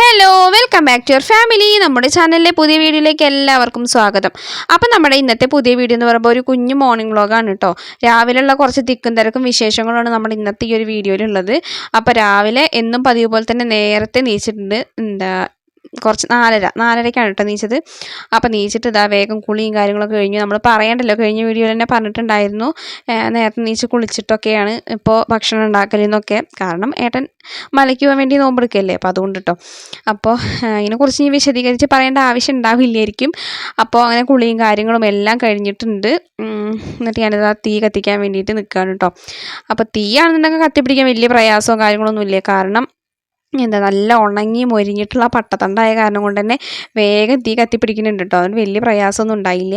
Hello welcome back to your family. നമ്മുടെ ചാനലിലെ പുതിയ വീഡിയോയിലേക്ക് എല്ലാവർക്കും സ്വാഗതം. അപ്പം നമ്മുടെ ഇന്നത്തെ പുതിയ വീഡിയോ എന്ന് പറയുമ്പോൾ ഒരു കുഞ്ഞു മോർണിംഗ് വ്ളോഗാണ് കേട്ടോ. രാവിലെയുള്ള കുറച്ച് തിക്കും തിരക്കും വിശേഷങ്ങളാണ് നമ്മുടെ ഇന്നത്തെ ഈ ഒരു വീഡിയോയിലുള്ളത്. അപ്പോൾ രാവിലെ എന്നും പതിവ് പോലെ തന്നെ നേരത്തെ നീച്ചിട്ടുണ്ട്. കുറച്ച് 4:30ക്കാണ് കേട്ടോ നീച്ചത്. അപ്പോൾ നീച്ചിട്ട് ഇതാ വേഗം കുളിയും കാര്യങ്ങളൊക്കെ കഴിഞ്ഞു. നമ്മൾ പറയണ്ടല്ലോ, കഴിഞ്ഞ വീഡിയോയിൽ തന്നെ പറഞ്ഞിട്ടുണ്ടായിരുന്നു നേരത്തെ നീച്ച് കുളിച്ചിട്ടൊക്കെയാണ് ഇപ്പോൾ ഭക്ഷണം ഉണ്ടാക്കലെന്നൊക്കെ. കാരണം ഏട്ടൻ മലയ്ക്ക് പോകാൻ വേണ്ടി നോമ്പെടുക്കല്ലേ, അപ്പോൾ അതുകൊണ്ട് കേട്ടോ. അപ്പോൾ ഇതിനെക്കുറിച്ച് ഇനി വിശദീകരിച്ച് പറയേണ്ട ആവശ്യം ഉണ്ടാവില്ലായിരിക്കും. അപ്പോൾ അങ്ങനെ കുളിയും കാര്യങ്ങളും എല്ലാം കഴിഞ്ഞിട്ടുണ്ട്. എന്നിട്ട് ഞാനിതാ തീ കത്തിക്കാൻ വേണ്ടിയിട്ട് നിൽക്കുകയാണ് കേട്ടോ. അപ്പോൾ തീയാണെന്നുണ്ടെങ്കിൽ കത്തിപ്പിടിക്കാൻ വലിയ പ്രയാസവും കാര്യങ്ങളൊന്നുമില്ല. കാരണം നല്ല ഉണങ്ങി മൊരിഞ്ഞിട്ടുള്ള പട്ടത്തണ്ടായ കാരണം കൊണ്ട് തന്നെ വേഗം തീ കത്തിപ്പിടിക്കുന്നുണ്ട് കേട്ടോ. അതിന് വലിയ പ്രയാസമൊന്നും ഉണ്ടായില്ല.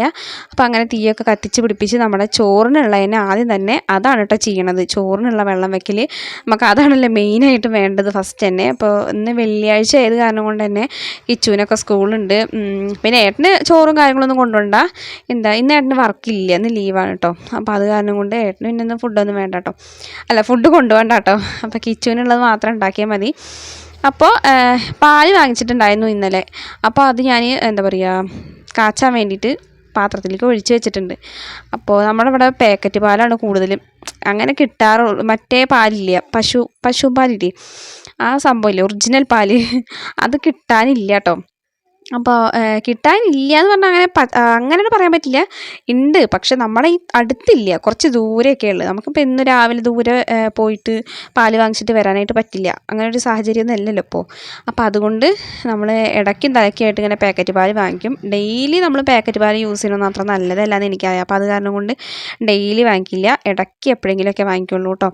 അപ്പോൾ അങ്ങനെ തീയൊക്കെ കത്തിച്ച് പിടിപ്പിച്ച് നമ്മുടെ ചോറിനുള്ളതിനെ ആദ്യം തന്നെ അതാണ് കേട്ടോ ചെയ്യണത്. ചോറിനുള്ള വെള്ളം വെക്കൽ നമുക്ക് അതാണല്ലോ മെയിനായിട്ട് വേണ്ടത് ഫസ്റ്റ് തന്നെ. അപ്പോൾ ഇന്ന് വെള്ളിയാഴ്ച ആയത് കാരണം കൊണ്ട് തന്നെ കിച്ചുവിനൊക്കെ സ്കൂളുണ്ട്. പിന്നെ ഏട്ടന് ചോറും കാര്യങ്ങളൊന്നും കൊണ്ടുപോകണ്ട. ഇന്ന് ഏട്ടന് വർക്കില്ല, ഇന്ന് ലീവാണ് കേട്ടോ. അപ്പോൾ അത് കാരണം കൊണ്ട് ഏട്ടന് ഇന്നൊന്നും ഫുഡൊന്നും വേണ്ട കേട്ടോ. അല്ല, ഫുഡ് കൊണ്ടുപോകണ്ട കേട്ടോ. അപ്പോൾ കിച്ചുവിനുള്ളത് മാത്രം ഉണ്ടാക്കിയാൽ മതി. അപ്പോൾ പാല് വാങ്ങിച്ചിട്ടുണ്ടായിരുന്നു ഇന്നലെ. അപ്പോൾ അത് ഞാൻ കാച്ചാൻ വേണ്ടിയിട്ട് പാത്രത്തിലേക്ക് ഒഴിച്ച് വെച്ചിട്ടുണ്ട്. അപ്പോൾ നമ്മുടെ ഇവിടെ പാക്കറ്റ് പാലാണ് കൂടുതലും അങ്ങനെ കിട്ടാറുള്ളൂ. മറ്റേ പാലില്ല, പശുപാലില്ലേ, ആ സംഭവമില്ലേ ഒറിജിനൽ പാല്, അത് കിട്ടാനില്ല കേട്ടോ. അപ്പോൾ കിട്ടാനില്ല എന്ന് പറഞ്ഞാൽ അങ്ങനെ പറയാൻ പറ്റില്ല, ഉണ്ട്. പക്ഷെ നമ്മുടെ ഈ അടുത്തില്ല, കുറച്ച് ദൂരെയൊക്കെ ഉള്ളത്. നമുക്കിപ്പോൾ ഇന്ന് രാവിലെ ദൂരെ പോയിട്ട് പാല് വാങ്ങിച്ചിട്ട് വരാനായിട്ട് പറ്റില്ല. അങ്ങനെ ഒരു സാഹചര്യമൊന്നും അല്ലല്ലോ ഇപ്പോൾ. അപ്പോൾ അതുകൊണ്ട് നമ്മൾ ഇടയ്ക്കും തലയ്ക്കായിട്ട് ഇങ്ങനെ പാക്കറ്റ് പാല് വാങ്ങിക്കും. ഡെയിലി നമ്മൾ പാക്കറ്റ് പാല് യൂസ് ചെയ്യണമെന്ന് അത്ര നല്ലതല്ലാന്ന് എനിക്കറിയാം. അപ്പോൾ അത് കാരണം കൊണ്ട് ഡെയിലി വാങ്ങിക്കില്ല, ഇടയ്ക്ക് എപ്പോഴെങ്കിലുമൊക്കെ വാങ്ങിക്കുള്ളൂ കേട്ടോ.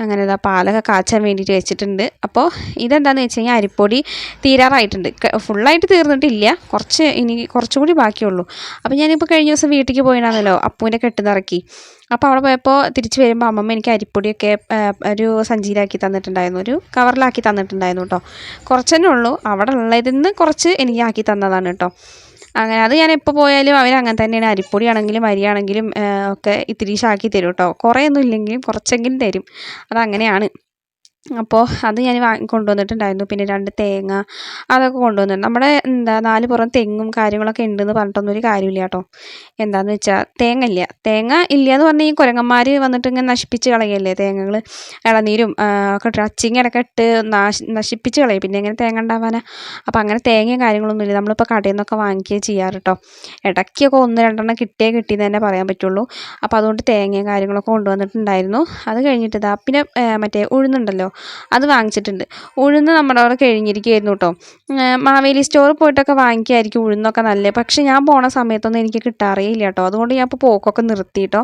അങ്ങനെ ഇതാ പാലൊക്കെ കാച്ചാൻ വേണ്ടിയിട്ട് വെച്ചിട്ടുണ്ട്. അപ്പോൾ ഇതെന്താണെന്ന് വെച്ച് കഴിഞ്ഞാൽ അരിപ്പൊടി തീരാറായിട്ടുണ്ട്. ഫുള്ളായിട്ട് തീർന്നിട്ടില്ല, കുറച്ചുകൂടി ബാക്കിയുള്ളൂ. അപ്പോൾ ഞാനിപ്പോൾ കഴിഞ്ഞ ദിവസം വീട്ടിലേക്ക് പോയിട്ടാണല്ലോ അപ്പൂൻ്റെ കെട്ടുനിറക്കി. അപ്പോൾ അവിടെ പോയപ്പോൾ തിരിച്ച് വരുമ്പോൾ അമ്മമ്മ എനിക്ക് അരിപ്പൊടിയൊക്കെ ഒരു സഞ്ചിയിലാക്കി തന്നിട്ടുണ്ടായിരുന്നു, ഒരു കവറിലാക്കി തന്നിട്ടുണ്ടായിരുന്നു കേട്ടോ. കുറച്ചെന്നെ ഉള്ളൂ, അവിടെ ഉള്ളതിൽ നിന്ന് കുറച്ച് എനിക്ക് ആക്കി തന്നതാണ് കേട്ടോ. അങ്ങനെ അത് ഞാൻ എപ്പോൾ പോയാലും അവരങ്ങനെ തന്നെയാണ്. അരിപ്പൊടിയാണെങ്കിലും അരിയാണെങ്കിലും ഒക്കെ ഇത്തിരി ആക്കി തരും കേട്ടോ. കുറേയൊന്നും ഇല്ലെങ്കിലും കുറച്ചെങ്കിലും തരും, അതങ്ങനെയാണ്. അപ്പോൾ അത് ഞാൻ കൊണ്ടുവന്നിട്ടുണ്ടായിരുന്നു. പിന്നെ 2 തേങ്ങ അതൊക്കെ കൊണ്ടുവന്നിട്ടുണ്ട്. നമ്മുടെ 4 പുറം തെങ്ങും കാര്യങ്ങളൊക്കെ ഉണ്ടെന്ന് പറഞ്ഞിട്ടൊന്നും ഒരു കാര്യമില്ല കേട്ടോ. എന്താണെന്ന് വെച്ചാൽ തേങ്ങ ഇല്ല എന്ന് പറഞ്ഞാൽ ഈ കുരങ്ങന്മാർ വന്നിട്ട് ഇങ്ങനെ നശിപ്പിച്ച് കളയല്ലേ തേങ്ങകൾ. ഇളനീരും ഒക്കെ ഇട്ട് അച്ചിങ്ങനൊക്കെ ഇട്ട് നശിപ്പിച്ച് കളയും. പിന്നെ എങ്ങനെ തേങ്ങ ഉണ്ടാവാനാ? അപ്പോൾ അങ്ങനെ തേങ്ങയും കാര്യങ്ങളൊന്നും ഇല്ല. നമ്മളിപ്പോൾ കടയിൽ നിന്നൊക്കെ വാങ്ങിക്കുകയും ചെയ്യാറ് കേട്ടോ. ഇടയ്ക്കൊക്കെ 1-2 കിട്ടിയെന്ന് തന്നെ പറയാൻ പറ്റുള്ളൂ. അപ്പോൾ അതുകൊണ്ട് തേങ്ങയും കാര്യങ്ങളൊക്കെ കൊണ്ടുവന്നിട്ടുണ്ടായിരുന്നു. അത് കഴിഞ്ഞിട്ട് ഇതാ പിന്നെ മറ്റേ ഉഴുന്നുണ്ടല്ലോ, അത് വാങ്ങിച്ചിട്ടുണ്ട്. ഉഴുന്ന് നമ്മുടെ അവിടെ കഴിഞ്ഞിരിക്കുകയായിരുന്നു കേട്ടോ. മാവേലി സ്റ്റോറിൽ പോയിട്ടൊക്കെ വാങ്ങിക്കുമായിരിക്കും ഉഴുന്നൊക്കെ നല്ലത്. പക്ഷേ ഞാൻ പോണ സമയത്തൊന്നും എനിക്ക് കിട്ടാറേയില്ല കേട്ടോ. അതുകൊണ്ട് ഞാൻ ഇപ്പോൾ പോക്കൊക്കെ നിർത്തി കേട്ടോ.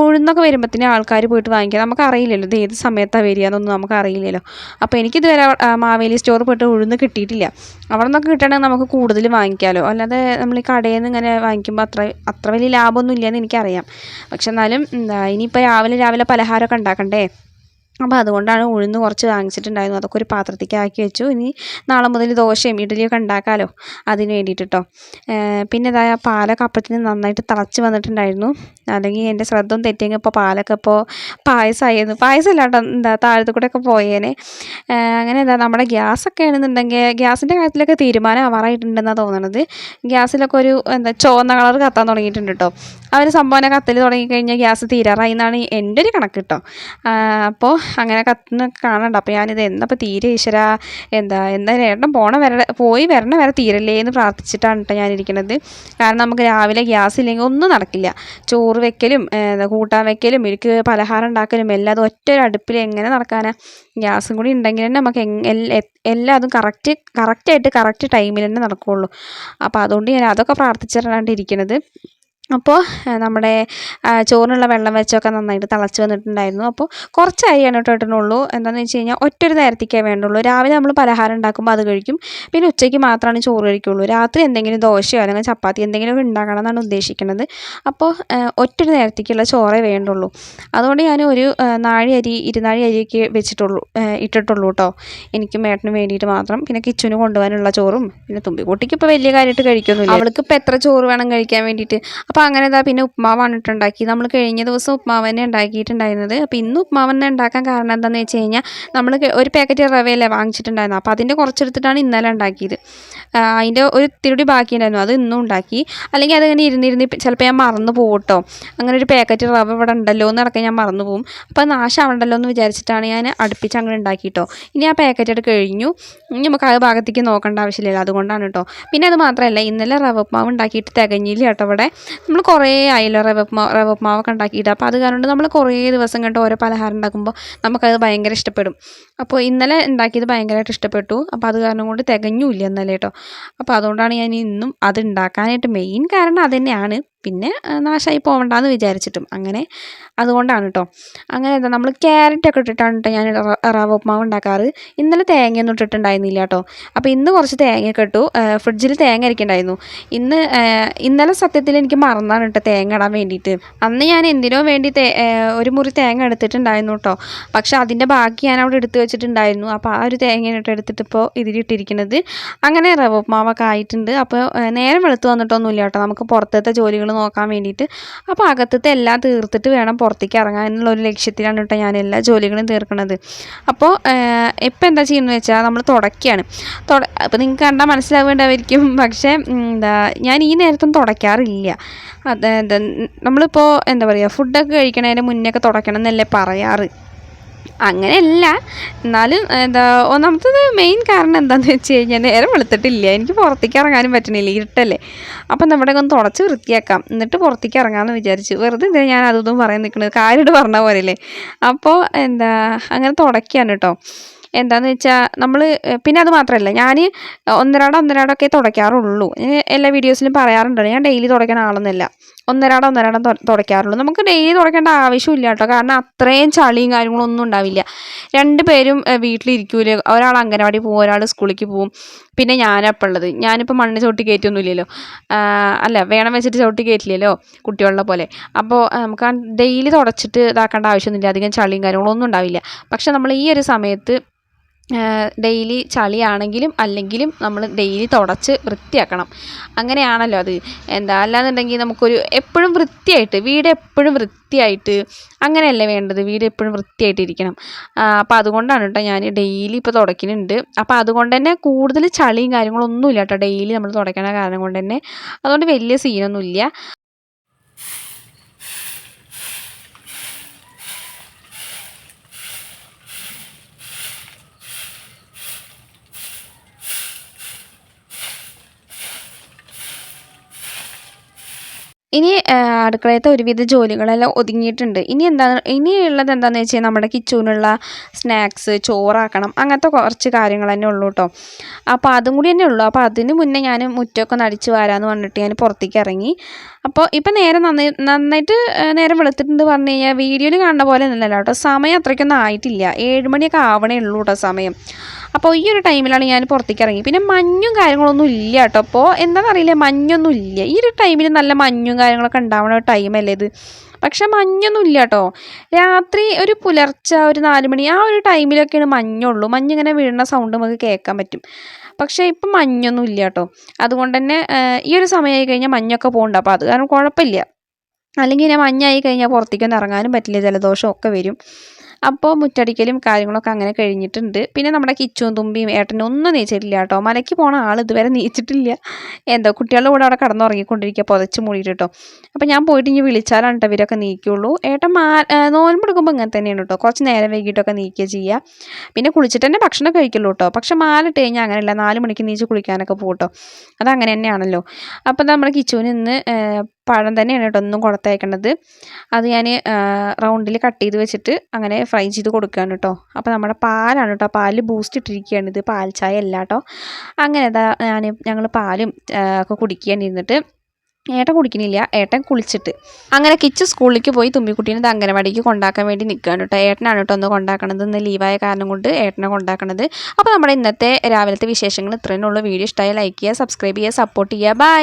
ഉഴുന്നൊക്കെ വരുമ്പോഴത്തേനും ആൾക്കാർ പോയിട്ട് വാങ്ങിക്കുക. നമുക്കറിയില്ലല്ലോ ഇത് ഏത് സമയത്താണ് വരിക എന്നൊന്നും നമുക്കറിയില്ലല്ലോ. അപ്പോൾ എനിക്കിതുവരെ മാവേലി സ്റ്റോറിൽ പോയിട്ട് ഉഴുന്ന് കിട്ടിയിട്ടില്ല. അവിടെ നിന്നൊക്കെ കിട്ടണമെങ്കിൽ നമുക്ക് കൂടുതൽ വാങ്ങിക്കാമല്ലോ. അല്ലാതെ നമ്മൾ ഈ കടയിൽ നിന്ന് ഇങ്ങനെ വാങ്ങിക്കുമ്പോൾ അത്ര വലിയ ലാഭമൊന്നും ഇല്ലയെന്ന് എനിക്കറിയാം. പക്ഷെ എന്നാലും ഇനിയിപ്പോൾ രാവിലെ പലഹാരമൊക്കെ ഉണ്ടാക്കണ്ടേ. അപ്പോൾ അതുകൊണ്ടാണ് ഉഴുന്ന് കുറച്ച് വാങ്ങിച്ചിട്ടുണ്ടായിരുന്നു. അതൊക്കെ ഒരു പാത്രത്തേക്ക് ആക്കി വെച്ചു. ഇനി നാളെ മുതൽ ദോശയും ഇഡ്ഡലിയൊക്കെ ഉണ്ടാക്കാമല്ലോ, അതിന് വേണ്ടിയിട്ട് കേട്ടോ. പിന്നെ ഇതായ പാലൊക്കെ അപ്പത്തിന് നന്നായിട്ട് തിളച്ച് വന്നിട്ടുണ്ടായിരുന്നു. അല്ലെങ്കിൽ എൻ്റെ ശ്രദ്ധ ഒന്ന് തെറ്റിയെങ്കിൽ ഇപ്പോൾ പാലൊക്കെ ഇപ്പോൾ പായസമായിരുന്നു. പായസമല്ല കേട്ടോ, താഴത്തു കൂടെയൊക്കെ പോയേനെ. അങ്ങനെ നമ്മുടെ ഗ്യാസൊക്കെ ആണെന്നുണ്ടെങ്കിൽ ഗ്യാസിൻ്റെ കാര്യത്തിലൊക്കെ തീരുമാനം ആവാറായിട്ടുണ്ടെന്നാണ് തോന്നുന്നത്. ഗ്യാസിലൊക്കെ ഒരു ചുവന്ന കളർ കത്താൻ തുടങ്ങിയിട്ടുണ്ട് കേട്ടോ. അവർ സംഭവം കത്തൽ തുടങ്ങിക്കഴിഞ്ഞാൽ ഗ്യാസ് തീരാറായി എന്നാണ് എൻ്റെ ഒരു കണക്ക് കേട്ടോ. അപ്പോൾ അങ്ങനെ കത്തുന്ന കാണണ്ട. അപ്പോൾ ഞാനിത് എന്നപ്പോൾ തീരെ ഈശ്വര എന്തായാലും ഏട്ടൻ പോയി വരണ വരെ തീരല്ലേ എന്ന് പ്രാർത്ഥിച്ചിട്ടാണ് കേട്ടോ ഞാനിരിക്കുന്നത്. കാരണം നമുക്ക് രാവിലെ ഗ്യാസ് ഇല്ലെങ്കിൽ ഒന്നും നടക്കില്ല. ചോറ് വെക്കലും കൂട്ടാൻ വെക്കലും എനിക്ക് പലഹാരം ഉണ്ടാക്കലും എല്ലാം ഒറ്റൊരു അടുപ്പിൽ എങ്ങനെ നടക്കാനാ? ഗ്യാസും കൂടി ഉണ്ടെങ്കിൽ തന്നെ നമുക്ക് എല്ലാം അതും കറക്റ്റായിട്ട് കറക്റ്റ് ടൈമിൽ തന്നെ നടക്കുകയുള്ളൂ. അപ്പോൾ അതുകൊണ്ട് ഞാൻ അതൊക്കെ പ്രാർത്ഥിച്ചിട്ടാണ് ഇരിക്കുന്നത്. അപ്പോൾ നമ്മുടെ ചോറിനുള്ള വെള്ളം വെച്ചൊക്കെ നന്നായിട്ട് തിളച്ച് വന്നിട്ടുണ്ടായിരുന്നു. അപ്പോൾ കുറച്ച് അരിയാണ് കേട്ടോ ഇട്ടുള്ളൂ. എന്താണെന്ന് വെച്ച് കഴിഞ്ഞാൽ ഒറ്റൊരു നേരത്തേക്കേ വേണ്ടുള്ളൂ. രാവിലെ നമ്മൾ പലഹാരം ഉണ്ടാക്കുമ്പോൾ അത് കഴിക്കും. പിന്നെ ഉച്ചയ്ക്ക് മാത്രമാണ് ചോറ് കഴിക്കുള്ളൂ. രാത്രി എന്തെങ്കിലും ദോശയോ അല്ലെങ്കിൽ ചപ്പാത്തി എന്തെങ്കിലുമൊക്കെ ഉണ്ടാക്കണം എന്നാണ് ഉദ്ദേശിക്കുന്നത്. അപ്പോൾ ഒറ്റൊരു നേരത്തേക്കുള്ള ചോറേ വേണ്ടുള്ളൂ. അതുകൊണ്ട് ഞാൻ ഒരു ഇരുനാഴി അരിയൊക്കെ ഇട്ടിട്ടുള്ളൂ കേട്ടോ. എനിക്കും ഏട്ടനും വേണ്ടിയിട്ട് മാത്രം. പിന്നെ കിച്ചുവിന് കൊണ്ടുപോകാനുള്ള ചോറും പിന്നെ തുമ്പിക്കുട്ടിക്ക് ഇപ്പോൾ വലിയ കാര്യമായിട്ട് കഴിക്കൊന്നുമില്ല. അവൾക്ക് ഇപ്പോൾ എത്ര ചോറ് വേണം കഴിക്കാൻ വേണ്ടിയിട്ട്. അപ്പോൾ അങ്ങനെ ഇതാ പിന്നെ ഉപ്മാവാണ് ഉണ്ടാക്കി. നമ്മൾ കഴിഞ്ഞ ദിവസം ഉപ്മാവ് തന്നെ ഉണ്ടാക്കിയിട്ടുണ്ടായിരുന്നത്. അപ്പോൾ ഇന്ന് ഉപ്മാവ് തന്നെ ഉണ്ടാക്കാൻ കാരണം എന്താണെന്ന് വെച്ച് കഴിഞ്ഞാൽ നമ്മൾ ഒരു പാക്കറ്റ് റവയല്ലേ വാങ്ങിച്ചിട്ടുണ്ടായിരുന്നു. അപ്പോൾ അതിൻ്റെ കുറച്ചെടുത്തിട്ടാണ് ഇന്നലെ ഉണ്ടാക്കിയത്. അതിൻ്റെ ഒരു ഇത്തിരി ബാക്കി ഉണ്ടായിരുന്നു, അത് ഇന്നും ഉണ്ടാക്കി. അല്ലെങ്കിൽ അതിങ്ങനെ ഇരുന്നിരുന്ന് ചിലപ്പോൾ ഞാൻ മറന്നു പോകും കേട്ടോ. അങ്ങനെ ഒരു പാക്കറ്റ് റവ ഇവിടെ ഉണ്ടല്ലോ എന്ന് ഇടയ്ക്ക് ഞാൻ മറന്നു പോകും. അപ്പോൾ നാശമാവണ്ടല്ലോ എന്ന് വിചാരിച്ചിട്ടാണ് ഞാൻ അടുപ്പിച്ച് അങ്ങനെ ഉണ്ടാക്കിയിട്ടോ. ഇനി ആ പാക്കറ്റ് കഴിഞ്ഞു, ഇനി നമുക്ക് ആ ഭാഗത്തേക്ക് നോക്കേണ്ട ആവശ്യമില്ല, അതുകൊണ്ടാണ് കേട്ടോ. പിന്നെ അത് മാത്രമല്ല, ഇന്നലെ റവ ഉപ്മാവ് ഉണ്ടാക്കിയിട്ട് തികഞ്ഞില്ല കേട്ടോ. ഇവിടെ നമ്മൾ കുറേ ആയില്ലോ റവ ഉപ്മാവൊക്കെ ഉണ്ടാക്കിയിട്ട്. അപ്പോൾ അത് കാരണം നമ്മൾ കുറേ ദിവസം കേട്ടോ ഓരോ പലഹാരം ഉണ്ടാക്കുമ്പോൾ നമുക്കത് ഭയങ്കര ഇഷ്ടപ്പെടും. അപ്പോൾ ഇന്നലെ ഉണ്ടാക്കിയത് ഭയങ്കരമായിട്ട് ഇഷ്ടപ്പെട്ടു. അപ്പോൾ അത് കാരണം കൊണ്ട് തികഞ്ഞില്ല ഇന്നലെ കേട്ടോ. അപ്പോൾ അതുകൊണ്ടാണ് ഞാൻ ഇന്നും അത് ഉണ്ടാക്കാനായിട്ട് മെയിൻ കാരണം അത് തന്നെയാണ്. പിന്നെ നാശമായി പോകണ്ടെന്ന് വിചാരിച്ചിട്ടും അങ്ങനെ അതുകൊണ്ടാണ് കേട്ടോ. അങ്ങനെ എന്താ നമ്മൾ ക്യാരറ്റൊക്കെ ഇട്ടിട്ടാണ് കേട്ടോ ഞാൻ റവ ഉപ്മാവ് ഉണ്ടാക്കാറ്. ഇന്നലെ തേങ്ങയൊന്നും ഇട്ടിട്ടുണ്ടായിരുന്നില്ല കേട്ടോ. അപ്പോൾ ഇന്ന് കുറച്ച് തേങ്ങയൊക്കെ ഇട്ടു. ഫ്രിഡ്ജിൽ തേങ്ങ ഇരിക്കണ്ടായിരുന്നു. ഇന്നലെ സത്യത്തിൽ എനിക്ക് മറന്നാണ് കേട്ടോ തേങ്ങ ഇടാൻ വേണ്ടിയിട്ട്. അന്ന് ഞാൻ എന്തിനോ വേണ്ടി ഒരു മുറി തേങ്ങ എടുത്തിട്ടുണ്ടായിരുന്നു കേട്ടോ. പക്ഷെ അതിൻ്റെ ബാക്കി ഞാൻ അവിടെ എടുത്ത് വെച്ചിട്ടുണ്ടായിരുന്നു. അപ്പോൾ ആ ഒരു തേങ്ങ എടുത്തിട്ട് ഇപ്പോൾ ഇതിലിട്ടിരിക്കുന്നത്. അങ്ങനെ റവ ഉപ്മാവൊക്കെ ആയിട്ടുണ്ട്. അപ്പോൾ നേരം വെളുത്ത് വന്നിട്ടൊന്നുമില്ല കേട്ടോ, നമുക്ക് പുറത്തത്തെ ജോലികൾ നോക്കാൻ വേണ്ടിയിട്ട്. അപ്പോൾ അകത്തത്തെ എല്ലാം തീർത്തിട്ട് വേണം പുറത്തേക്ക് ഇറങ്ങാൻ എന്നുള്ളൊരു ലക്ഷ്യത്തിലാണ് കേട്ടോ ഞാൻ എല്ലാ ജോലികളും തീർക്കുന്നത്. അപ്പോൾ ഇപ്പം എന്താ ചെയ്യുന്നത് വെച്ചാൽ നമ്മൾ തുടയ്ക്കുകയാണ്. അപ്പോൾ നിങ്ങൾക്ക് കണ്ടാൽ മനസ്സിലാവേണ്ടതായിരിക്കും. പക്ഷേ ഞാൻ ഈ നേരത്തും തുടയ്ക്കാറില്ല. നമ്മളിപ്പോൾ എന്താ പറയുക, ഫുഡൊക്കെ കഴിക്കണതിന് മുന്നേ ഒക്കെ തുടയ്ക്കണം എന്നല്ലേ പറയാറ്. അങ്ങനെയല്ല, എന്നാലും ഒന്നാമത്തത് മെയിൻ കാരണം എന്താണെന്ന് വെച്ച് കഴിഞ്ഞാൽ നേരം വെളുത്തിട്ടില്ല, എനിക്ക് പുറത്തേക്ക് ഇറങ്ങാനും പറ്റണില്ല, ഇരുട്ടല്ലേ. അപ്പം നമ്മുടെ ഒന്ന് തുടച്ച് വൃത്തിയാക്കാം, എന്നിട്ട് പുറത്തേക്ക് ഇറങ്ങാമെന്ന് വിചാരിച്ചു. വെറുതെ എന്തിനാണ് ഞാൻ അതൊന്നും പറയാൻ നിൽക്കുന്നത്, കാര്യമായിട്ട് പറഞ്ഞ പോലെയല്ലേ. അപ്പോൾ അങ്ങനെ തുടയ്ക്കാണ് കേട്ടോ. എന്താണെന്ന് വെച്ചാൽ നമ്മൾ പിന്നെ അത് മാത്രമല്ല, ഞാൻ ഒന്നരാടമൊക്കെ തുടയ്ക്കാറുള്ളൂ. എല്ലാ വീഡിയോസിലും പറയാറുണ്ടല്ലോ, ഞാൻ ഡെയിലി തുടയ്ക്കുന്ന ആളൊന്നുമല്ല. ഒന്നരാടം തുടയ്ക്കാറുള്ളൂ. നമുക്ക് ഡെയിലി തുടയ്ക്കേണ്ട ആവശ്യമില്ല കേട്ടോ, കാരണം അത്രയും ചളിയും കാര്യങ്ങളും ഒന്നും ഉണ്ടാവില്ല. 2 പേരും വീട്ടിലിരിക്കൂല, ഒരാൾ അംഗനവാടി പോകും, ഒരാൾ സ്കൂളിലേക്ക് പോകും. പിന്നെ ഞാനപ്പോൾ ഉള്ളത്, ഞാനിപ്പോൾ മണ്ണ് ചവിട്ടി കയറ്റൊന്നുമില്ലല്ലോ, അല്ല വേണം വെച്ചിട്ട് ചവിട്ടി കയറ്റില്ലല്ലോ കുട്ടികളുടെ പോലെ. അപ്പോൾ നമുക്ക് ഡെയിലി തുടച്ചിട്ട് ഇതാക്കേണ്ട ആവശ്യമൊന്നുമില്ല, അധികം ചളിയും കാര്യങ്ങളൊന്നും ഉണ്ടാവില്ല. പക്ഷെ നമ്മൾ ഈ ഒരു സമയത്ത് ഡെയിലി ചളിയാണെങ്കിലും അല്ലെങ്കിലും നമ്മൾ ഡെയിലി തുടച്ച് വൃത്തിയാക്കണം. അങ്ങനെയാണല്ലോ അത്. അല്ലാന്നുണ്ടെങ്കിൽ നമുക്കൊരു എപ്പോഴും വൃത്തിയായിട്ട്, വീട് എപ്പോഴും വൃത്തിയായിട്ട് അങ്ങനെയല്ലേ വേണ്ടത്, വീട് എപ്പോഴും വൃത്തിയായിട്ടിരിക്കണം. അപ്പോൾ അതുകൊണ്ടാണ് കേട്ടോ ഞാൻ ഡെയിലി ഇപ്പോൾ തുടയ്ക്കുന്നുണ്ട്. അപ്പോൾ അതുകൊണ്ട് തന്നെ കൂടുതൽ ചളിയും കാര്യങ്ങളൊന്നും ഇല്ല കേട്ടോ ഡെയിലി നമ്മൾ തുടയ്ക്കണ കാരണം കൊണ്ട് തന്നെ. അതുകൊണ്ട് വലിയ സീനൊന്നുമില്ല. ഇനി അടുക്കളയത്തെ ഒരുവിധ ജോലികളെല്ലാം ഒതുങ്ങിയിട്ടുണ്ട്. ഇനിയുള്ളത് എന്താണെന്ന് വെച്ചാൽ നമ്മുടെ കിച്ചൂനുള്ള സ്നാക്സ്, ചോറാക്കണം, അങ്ങനത്തെ കുറച്ച് കാര്യങ്ങൾ തന്നെ ഉള്ളൂ കേട്ടോ. അപ്പോൾ അതും കൂടി തന്നെ ഉള്ളൂ. അപ്പോൾ അതിന് മുന്നേ ഞാൻ മുറ്റമൊക്കെ നടിച്ച് വരാമെന്ന് പറഞ്ഞിട്ട് ഞാൻ പുറത്തേക്ക് ഇറങ്ങി. അപ്പോൾ ഇപ്പം നന്നായിട്ട് നേരം വെളുത്തിട്ടുണ്ട് പറഞ്ഞു കഴിഞ്ഞാൽ വീഡിയോയിൽ കാണുന്ന പോലെ ഒന്നുമല്ല കേട്ടോ. സമയം അത്രയ്ക്കൊന്നും ആയിട്ടില്ല, 7 മണിയൊക്കെ ആവണേ ഉള്ളൂ കേട്ടോ സമയം. അപ്പോൾ ഈ ഒരു ടൈമിലാണ് ഞാൻ പുറത്തേക്ക് ഇറങ്ങി. പിന്നെ മഞ്ഞും കാര്യങ്ങളൊന്നും ഇല്ല കേട്ടോ. അപ്പോൾ എന്താണെന്നറിയില്ല, മഞ്ഞൊന്നും ഇല്ല. ഈ ഒരു ടൈമിൽ നല്ല മഞ്ഞും കാര്യങ്ങളൊക്കെ ഉണ്ടാവുന്ന ടൈമല്ലേ ഇത്. പക്ഷെ മഞ്ഞൊന്നും ഇല്ല കേട്ടോ. രാത്രി ഒരു പുലർച്ചെ ഒരു 4 മണി ആ ഒരു ടൈമിലൊക്കെയാണ് മഞ്ഞുള്ളൂ. മഞ്ഞിങ്ങനെ വീഴുന്ന സൗണ്ട് നമുക്ക് കേൾക്കാൻ പറ്റും. പക്ഷേ ഇപ്പം മഞ്ഞൊന്നും ഇല്ല കേട്ടോ. അതുകൊണ്ട് തന്നെ ഈ ഒരു സമയമായി കഴിഞ്ഞാൽ മഞ്ഞൊക്കെ പോകുന്നുണ്ട്. അപ്പോൾ അത് കാരണം കുഴപ്പമില്ല. അല്ലെങ്കിൽ ഇങ്ങനെ മഞ്ഞായി കഴിഞ്ഞാൽ പുറത്തേക്കൊന്നും ഇറങ്ങാനും പറ്റില്ല, ജലദോഷമൊക്കെ വരും. അപ്പോൾ മുറ്റടിക്കലും കാര്യങ്ങളൊക്കെ അങ്ങനെ കഴിഞ്ഞിട്ടുണ്ട്. പിന്നെ നമ്മുടെ കിച്ചും തുമ്പിയും ഏട്ടനും ഒന്നും നീച്ചിട്ടില്ല കേട്ടോ. മലയ്ക്ക് പോണ ആൾ ഇതുവരെ നീച്ചിട്ടില്ല. എന്തോ കുട്ടികളുടെ കൂടെ അവിടെ കടന്നുറങ്ങിക്കൊണ്ടിരിക്കുക, പുതച്ച് മൂടിയിട്ട് കേട്ടോ. അപ്പോൾ ഞാൻ പോയിട്ട് ഇനി വിളിച്ചാലാണ് കേട്ടോ ഇവരൊക്കെ നീക്കുള്ളൂ. ഏട്ടൻ നോൻപെടുക്കുമ്പോൾ ഇങ്ങനെ തന്നെയാണ് കേട്ടോ, കുറച്ച് നേരം വൈകിട്ടൊക്കെ നീക്കുക ചെയ്യുക. പിന്നെ കുളിച്ചിട്ട് തന്നെ ഭക്ഷണം കഴിക്കുള്ളൂ കേട്ടോ. പക്ഷെ മാലിട്ട് കഴിഞ്ഞാൽ അങ്ങനെയല്ല, 4 മണിക്ക് നീച്ച് കുളിക്കാനൊക്കെ പോകും കേട്ടോ. അതങ്ങനെ തന്നെയാണല്ലോ. അപ്പോൾ നമ്മുടെ കിച്ചുവിന് ഇന്ന് പഴം തന്നെയാണ് കേട്ടോ ഒന്നും കൊടുത്തയക്കേണ്ടത്. അത് ഞാൻ റൗണ്ടിൽ കട്ട് ചെയ്ത് വെച്ചിട്ട് അങ്ങനെ ഫ്രൈ ചെയ്ത് കൊടുക്കുകയാണ് കേട്ടോ. അപ്പോൾ നമ്മുടെ പാലാണ് കേട്ടോ, പാലിൽ ബൂസ്റ്റ് ഇട്ടിരിക്കുകയാണ്. ഇത് പാൽ ചായ അല്ല കേട്ടോ. അങ്ങനെ ഞങ്ങൾ പാലും ഒക്കെ കുടിക്കുകയാണ് ഇരുന്നിട്ട്. ഏട്ടൻ കുടിക്കണില്ല, ഏട്ടൻ കുളിച്ചിട്ട്. അങ്ങനെ കിച്ചു സ്കൂളിലേക്ക് പോയി തുമ്പിക്കുട്ടീനെ അംഗനവാടിക്ക് കൊണ്ടാക്കാൻ വേണ്ടി നിൽക്കുകയാണ് കേട്ടോ. ഏട്ടനാണ് കേട്ടോ ഒന്ന് കൊണ്ടാക്കണത്, ഇന്ന് ലീവായ കാരണം കൊണ്ട് ഏട്ടനെ കൊണ്ടാക്കണത്. അപ്പോൾ നമ്മുടെ ഇന്നത്തെ രാവിലത്തെ വിശേഷങ്ങൾ ഇത്രയേ ഉള്ളൂ. വീഡിയോ ഇഷ്ടമായി ലൈക്ക് ചെയ്യുക, സബ്സ്ക്രൈബ് ചെയ്യുക, സപ്പോർട്ട് ചെയ്യുക. ബൈ.